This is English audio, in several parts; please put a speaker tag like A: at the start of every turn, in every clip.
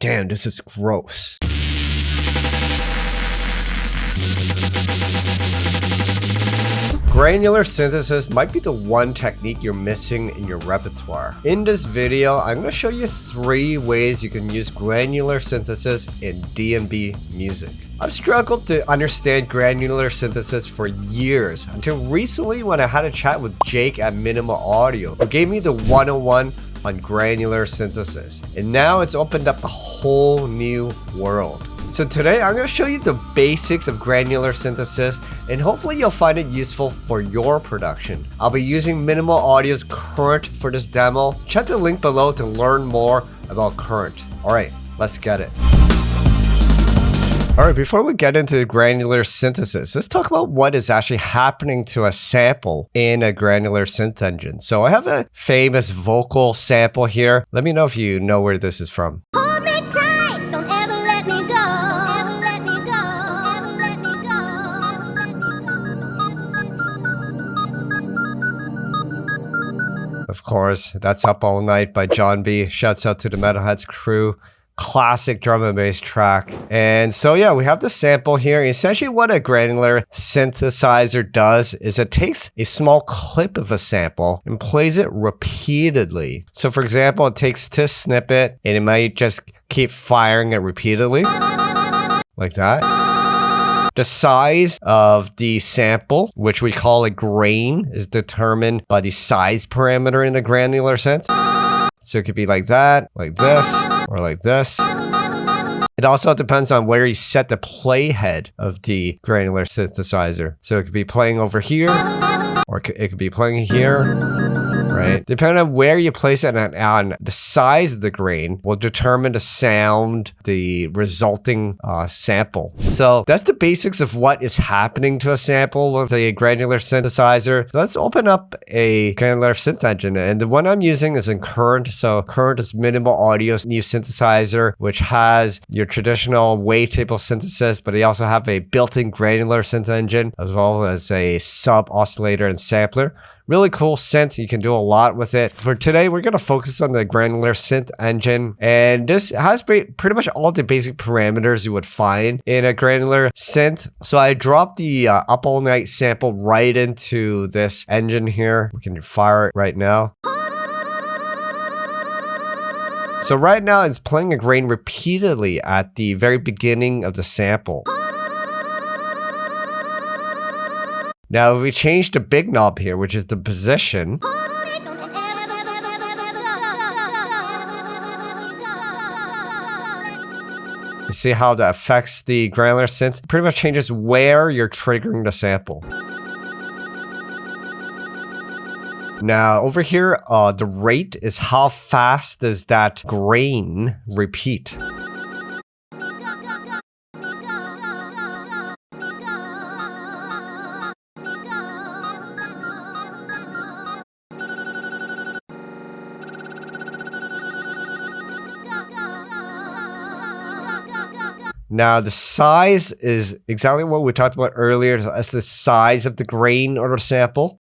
A: Damn, this is gross. Granular synthesis might be the one technique you're missing in your repertoire. In this video, I'm going to show you 3 ways you can use granular synthesis in DnB music. I've struggled to understand granular synthesis for years, until recently when I had a chat with Jake at Minimal Audio, who gave me the 101 on granular synthesis. And now it's opened up a whole new world. So today I'm going to show you the basics of granular synthesis, and hopefully you'll find it useful for your production. I'll be using Minimal Audio's Current for this demo. Check the link below to learn more about Current. Alright, let's get it. Alright, before we get into granular synthesis, let's talk about what is actually happening to a sample in a granular synth engine. So I have a famous vocal sample here. Let me know if you know where this is from. Of course, that's Up All Night by John B. Shouts out to the Metalheads crew. Classic drum and bass track. And so yeah, we have the sample here. Essentially what a granular synthesizer does is it takes a small clip of a sample and plays it repeatedly. So for example, it takes this snippet and it might just keep firing it repeatedly like that. The size of the sample, which we call a grain, is determined by the size parameter in a granular synth. So it could be like that, like this, or like this. It also depends on where you set the playhead of the granular synthesizer. So it could be playing over here, or it could be playing here, right? Depending on where you place it on the size of the grain will determine the sound, the resulting sample. So that's the basics of what is happening to a sample with a granular synthesizer. Let's open up a granular synth engine, and the one I'm using is in Current. So Current is Minimal Audio's new synthesizer, which has your traditional wavetable synthesis, but they also have a built-in granular synth engine, as well as a sub oscillator and sampler. Really cool synth. You can do a lot with it. For today, we're going to focus on the granular synth engine. And this has pretty much all the basic parameters you would find in a granular synth. So I dropped the Up All Night sample right into this engine here. We can fire it right now. So right now, it's playing a grain repeatedly at the very beginning of the sample. Now, if we change the big knob here, which is the position, you see how that affects the granular synth? Pretty much changes where you're triggering the sample. Now, over here, the rate is how fast does that grain repeat. Now, the size is exactly what we talked about earlier. That's the size of the grain or the sample.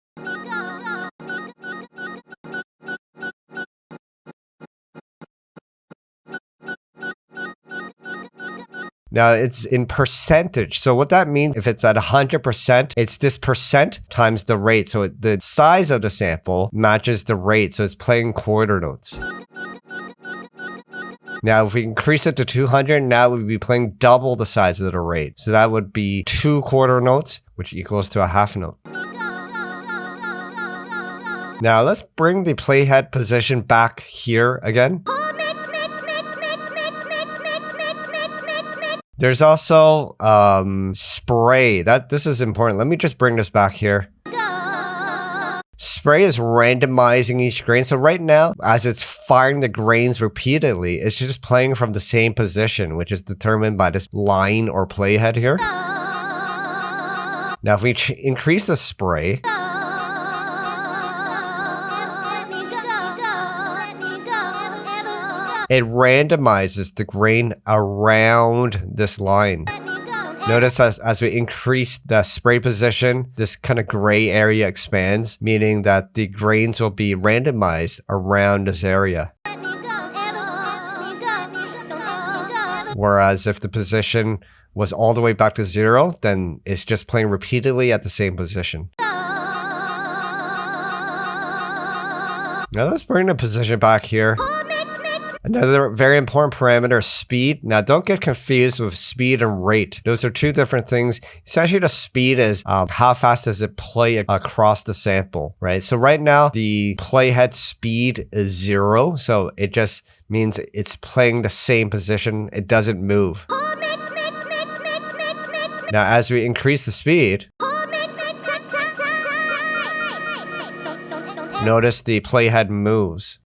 A: Now, it's in percentage. So what that means, if it's at 100%, it's this percent times the rate. So the size of the sample matches the rate. So it's playing quarter notes. Now, if we increase it to 200, now we'd be playing double the size of the rate. So that would be 2 quarter notes, which equals to a half note. Now, let's bring the playhead position back here again. There's also spray. This is important. Let me just bring this back here. Spray is randomizing each grain. So right now, as it's firing the grains repeatedly, it's just playing from the same position, which is determined by this line or playhead here. Now, if we increase the spray, it randomizes the grain around this line. Notice as we increase the spray position, this kind of gray area expands, meaning that the grains will be randomized around this area. Whereas if the position was all the way back to 0, then it's just playing repeatedly at the same position. Now let's bring the position back here. Another very important parameter is speed. Now don't get confused with speed and rate. Those are two different things. Essentially the speed is how fast does it play across the sample, right? So right now the playhead speed is 0. So it just means it's playing the same position. It doesn't move. Now as we increase the speed, notice the playhead moves.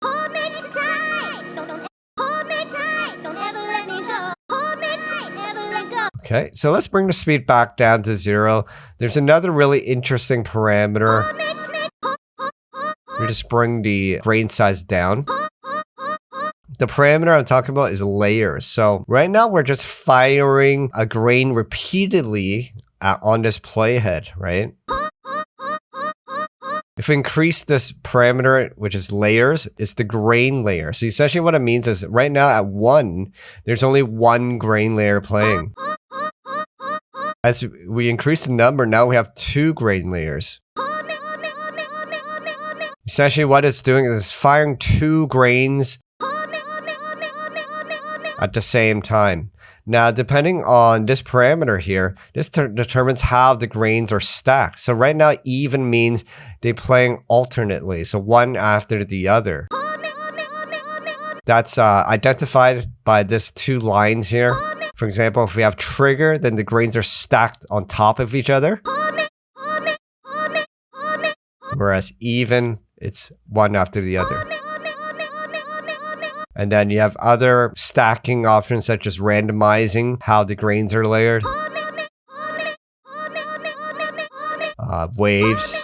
A: Okay, so let's bring the speed back down to 0. There's another really interesting parameter. We just bring the grain size down. The parameter I'm talking about is layers. So right now we're just firing a grain repeatedly on this playhead, right? If we increase this parameter, which is layers, it's the grain layer. So essentially what it means is right now at 1, there's only one grain layer playing. As we increase the number, now we have 2 grain layers. Essentially what it's doing is firing 2 grains at the same time. Now, depending on this parameter here, this determines how the grains are stacked. So right now, even means they're playing alternately, so one after the other. That's identified by these 2 lines here. For example, if we have trigger, then the grains are stacked on top of each other. Whereas even, it's one after the other. And then you have other stacking options such as randomizing how the grains are layered. Waves.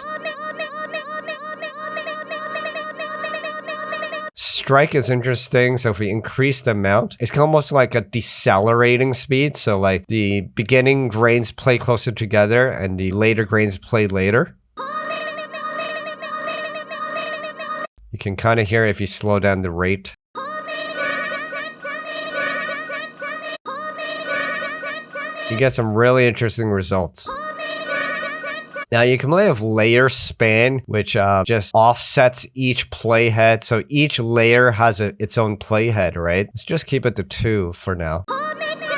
A: Strike is interesting. So if we increase the amount, it's almost like a decelerating speed. So like the beginning grains play closer together and the later grains play later. You can kind of hear it if you slow down the rate. You get some really interesting results. Now you can play with layer span, which just offsets each playhead. So each layer has its own playhead, right? Let's just keep it to 2 for now.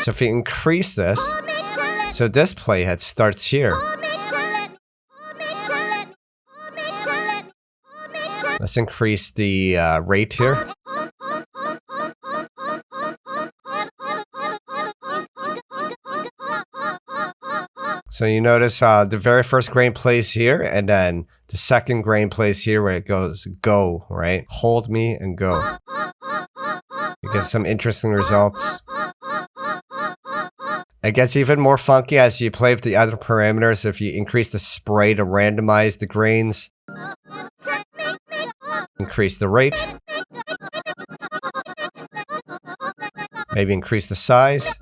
A: So if we increase this, so this playhead starts here. Let's increase the rate here. So you notice the very first grain plays here, and then the second grain plays here where it goes go, right? Hold me and go. You get some interesting results. It gets even more funky as you play with the other parameters. If you increase the spray to randomize the grains, increase the rate, maybe increase the size.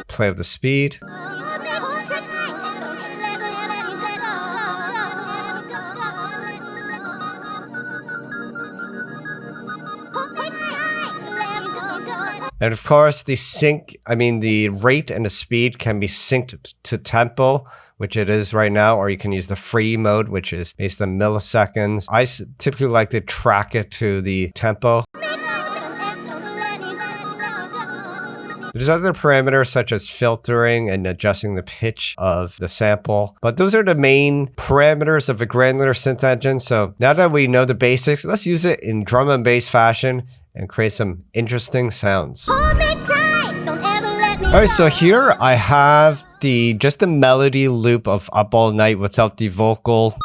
A: Play with the speed. And of course, the rate and the speed can be synced to tempo, which it is right now, or you can use the free mode, which is based on milliseconds. I typically like to track it to the tempo. There's other parameters such as filtering and adjusting the pitch of the sample. But those are the main parameters of a granular synth engine. So now that we know the basics, let's use it in drum and bass fashion and create some interesting sounds. Alright, so here I have just the melody loop of Up All Night without the vocal.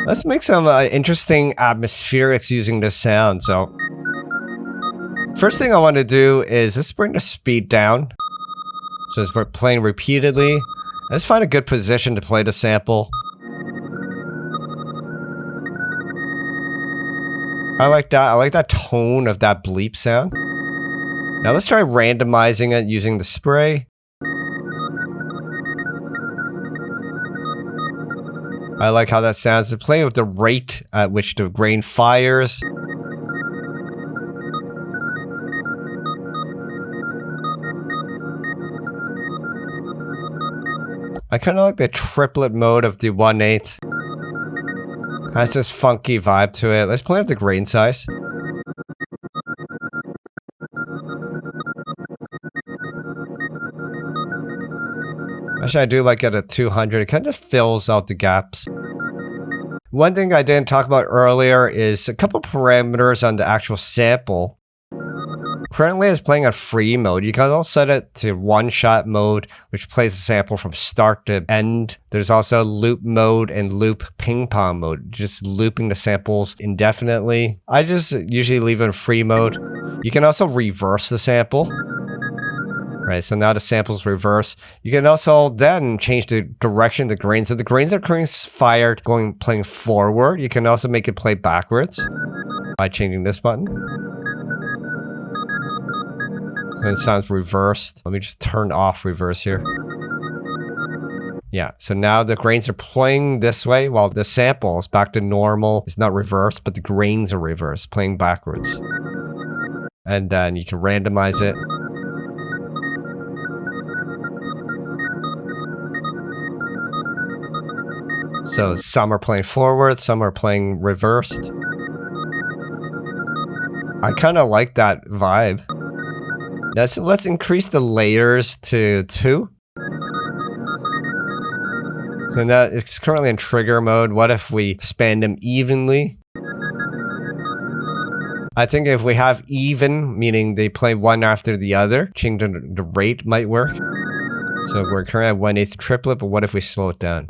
A: Let's make some interesting atmospherics using this sound. So first thing I want to do is let's bring the speed down. So as we're playing repeatedly, let's find a good position to play the sample. I like that. I like that tone of that bleep sound. Now let's try randomizing it using the spray. I like how that sounds. To play with the rate at which the grain fires. I kind of like the triplet mode of the 1/8. Has this funky vibe to it. Let's play with the grain size. Actually, I do like it at 200. It kind of fills out the gaps. One thing I didn't talk about earlier is a couple parameters on the actual sample. Currently, it's playing on free mode. You can also set it to one-shot mode, which plays the sample from start to end. There's also loop mode and loop ping-pong mode, just looping the samples indefinitely. I just usually leave it in free mode. You can also reverse the sample. Right, so now the sample's reverse. You can also then change the direction of the grains. So the grains are currently fired, playing forward. You can also make it play backwards by changing this button. So it sounds reversed. Let me just turn off reverse here. Yeah, so now the grains are playing this way while the sample is back to normal. It's not reversed, but the grains are reversed, playing backwards. And then you can randomize it. So some are playing forward, some are playing reversed. I kind of like that vibe. Let's increase the layers to 2. So now it's currently in trigger mode. What if we span them evenly? I think if we have even, meaning they play one after the other, changing the rate might work. So we're currently at 1/8 triplet, but what if we slow it down?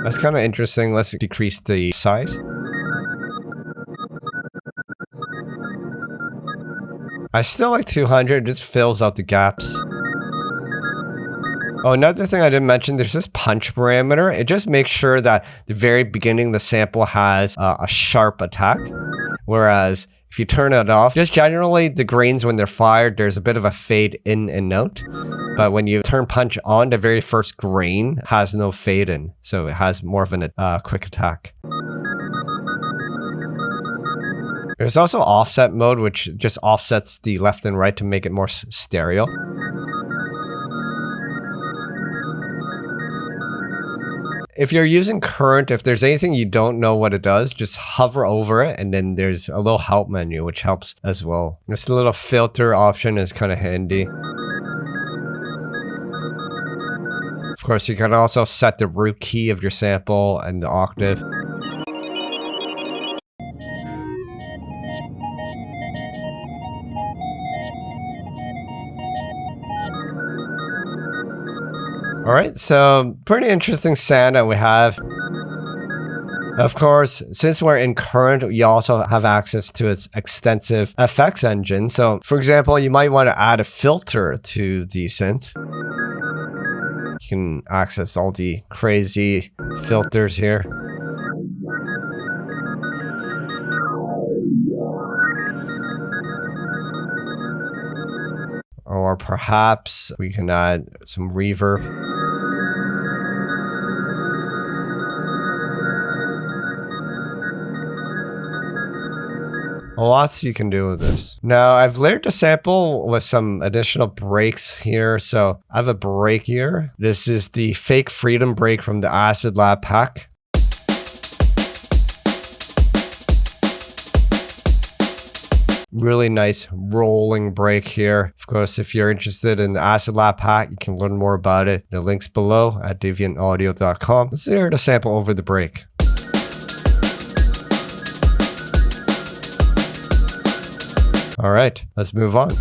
A: That's kind of interesting. Let's decrease the size. I still like 200. It just fills out the gaps. Oh, another thing I didn't mention, there's this punch parameter. It just makes sure that the very beginning the sample has a sharp attack. Whereas if you turn it off, just generally the grains when they're fired, there's a bit of a fade in and out. But when you turn punch on, the very first grain has no fade in. So it has more of a quick attack. There's also offset mode, which just offsets the left and right to make it more stereo. If you're using current, if there's anything you don't know what it does, just hover over it, and then there's a little help menu, which helps as well. This little filter option is kind of handy. Of course, you can also set the root key of your sample and the octave. All right, so pretty interesting sound that we have. Of course, since we're in current, you also have access to its extensive effects engine. So, for example, you might want to add a filter to the synth. You can access all the crazy filters here. Or perhaps we can add some reverb. Lots you can do with this. Now, I've layered the sample with some additional breaks here. So I have a break here. This is the Fake Freedom break from the Acid Lab pack. Really nice rolling break here. Of course, if you're interested in the Acid Lab pack, you can learn more about it. The link's below at deviantaudio.com. Let's layer the sample over the break. All right, let's move on.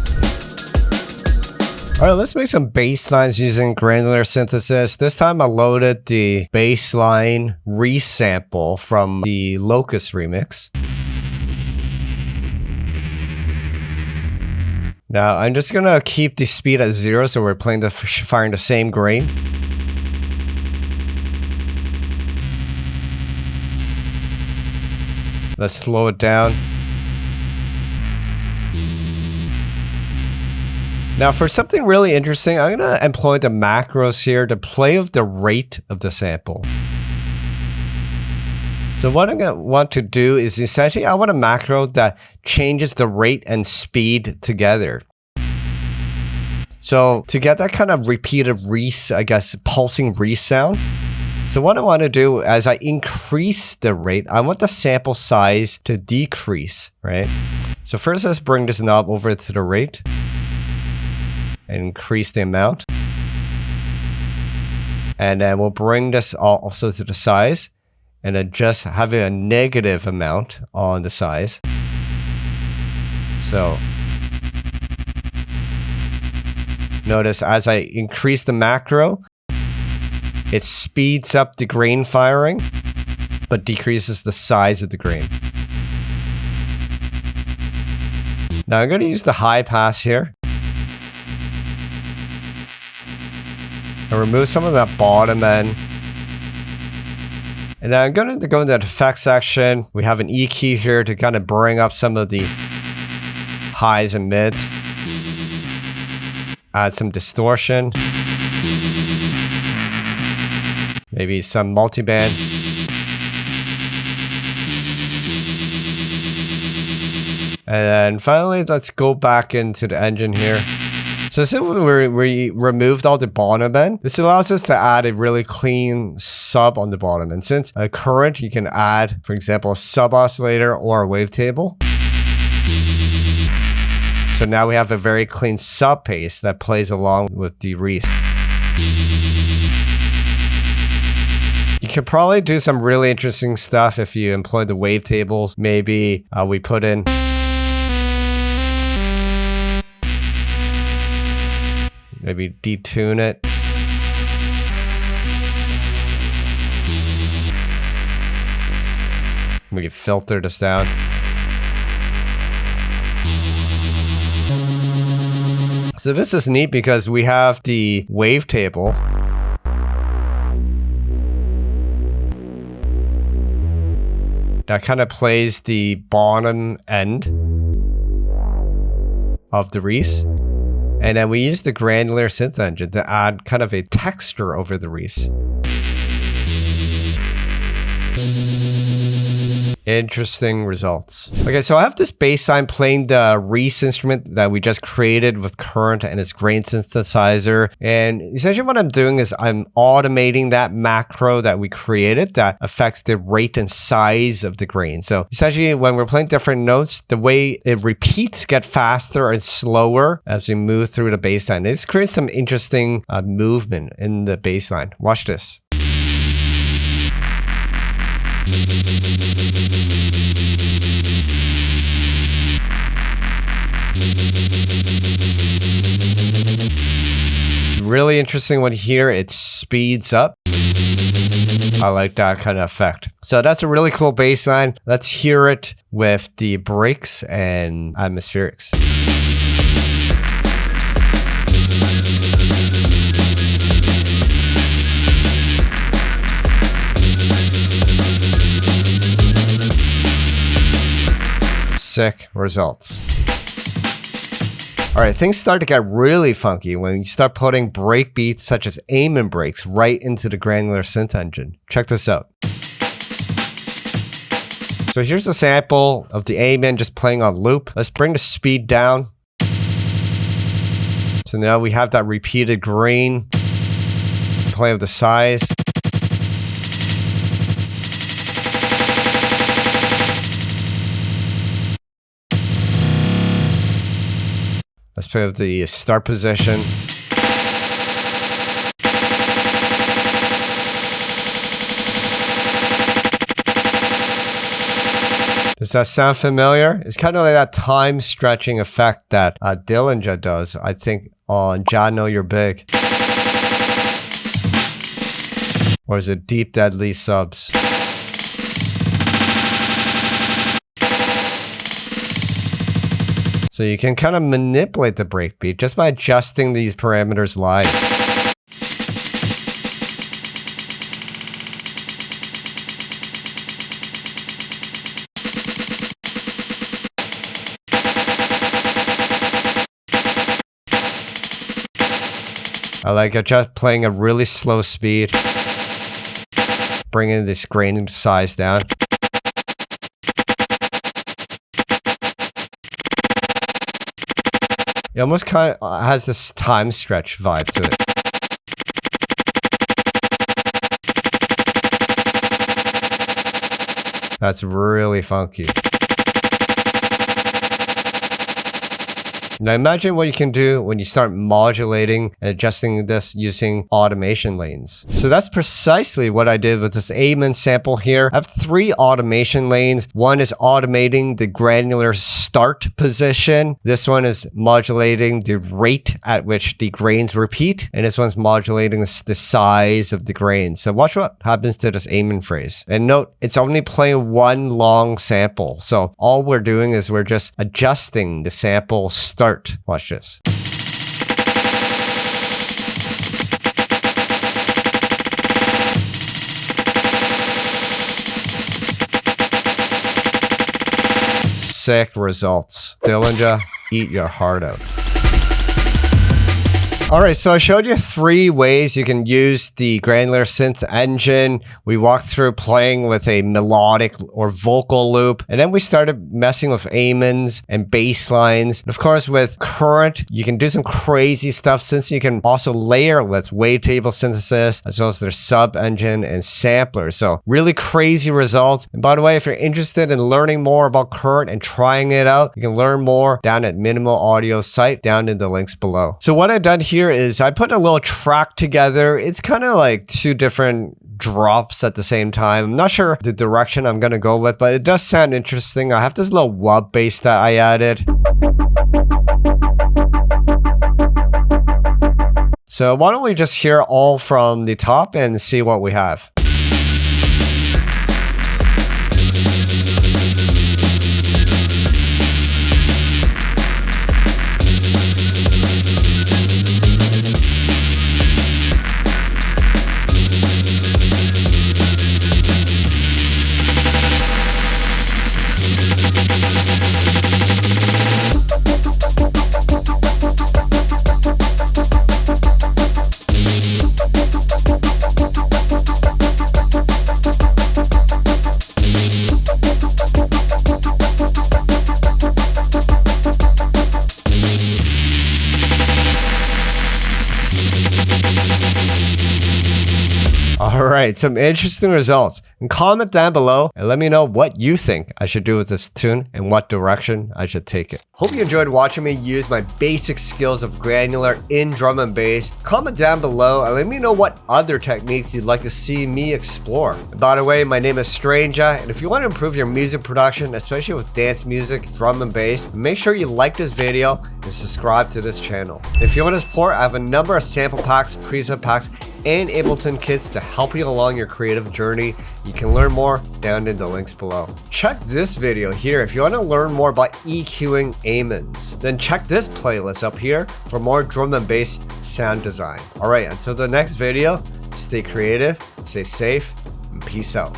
A: All right, let's make some bass lines using granular synthesis. This time I loaded the bass line resample from the Locust remix. Now, I'm just going to keep the speed at 0, so we're firing the same grain. Let's slow it down. Now, for something really interesting, I'm going to employ the macros here to play with the rate of the sample. So what I'm going to want to do is essentially I want a macro that changes the rate and speed together. So to get that kind of repeated pulsing resound. So what I want to do as I increase the rate, I want the sample size to decrease, right? So first let's bring this knob over to the rate and increase the amount. And then we'll bring this also to the size and then just having a negative amount on the size. So notice as I increase the macro, it speeds up the grain firing, but decreases the size of the grain. Now I'm going to use the high pass here. And remove some of that bottom end. And now I'm going to go into the effects section. We have an EQ here to kind of bring up some of the highs and mids. Add some distortion. Maybe some multiband. And then finally, let's go back into the engine here. So since we removed all the bottom end, this allows us to add a really clean sub on the bottom. And since a current, you can add, for example, a sub oscillator or a wavetable. So now we have a very clean sub pace that plays along with the Reese. You could probably do some really interesting stuff if you employ the wavetables. Maybe we put in maybe detune it. We can filter this down. So this is neat because we have the wavetable. That kind of plays the bottom end of the Reese. And then we use the Granular synth engine to add kind of a texture over the Reese. Interesting results. Okay, so I have this bassline playing the Reese instrument that we just created with current and its grain synthesizer. And essentially what I'm doing is I'm automating that macro that we created that affects the rate and size of the grain. So essentially when we're playing different notes, the way it repeats get faster and slower as we move through the bassline. This creates some interesting movement in the bassline. Watch this. Really interesting one here. It speeds up. I like that kind of effect. So that's a really cool bass line. Let's hear it with the breaks and atmospherics. Sick results. All right, things start to get really funky when you start putting break beats such as amen breaks right into the Granular synth engine. Check this out. So here's a sample of the amen just playing on loop. Let's bring the speed down. So now we have that repeated grain. Play with the size. Let's play with the start position. Does that sound familiar? It's kind of like that time stretching effect that Dillinger does, I think, on Ja Know You're Big. Or is it Deep Deadly Subs? So you can kind of manipulate the breakbeat just by adjusting these parameters live. I like it just playing a really slow speed, bringing this grain size down. It almost kind of has this time stretch vibe to it. That's really funky. Now imagine what you can do when you start modulating and adjusting this using automation lanes. So that's precisely what I did with this Amen sample here. I have 3 automation lanes. One is automating the granular start position. This one is modulating the rate at which the grains repeat. And this one's modulating the size of the grains. So watch what happens to this Amen phrase. And note, it's only playing one long sample. So all we're doing is we're just adjusting the sample start. Watch this. Sick results. Dillinger, eat your heart out. All right, so I showed you 3 ways you can use the Granular synth engine. We walked through playing with a melodic or vocal loop, and then we started messing with amens and bass lines. And of course, with Current, you can do some crazy stuff since you can also layer with wavetable synthesis, as well as their sub engine and samplers. So really crazy results. And by the way, if you're interested in learning more about Current and trying it out, you can learn more down at Minimal Audio's site, down in the links below. So what I've done here is I put a little track together. It's kind of like 2 different drops at the same time. I'm not sure the direction I'm going to go with, but it does sound interesting. I have this little wub bass that I added. So why don't we just hear all from the top and see what we have. All right, some interesting results. And comment down below and let me know what you think I should do with this tune and what direction I should take it. Hope you enjoyed watching me use my basic skills of Granular in drum and bass. Comment down below and let me know what other techniques you'd like to see me explore. And by the way, my name is Stranger, and if you want to improve your music production, especially with dance music, drum and bass, make sure you like this video and subscribe to this channel. If you want to support, I have a number of sample packs, preset packs, and Ableton kits to help you along your creative journey. You can learn more down in the links below. Check this video here if you want to learn more about EQing amens. Then check this playlist up here for more drum and bass sound design. All right, until the next video, stay creative, stay safe, and peace out.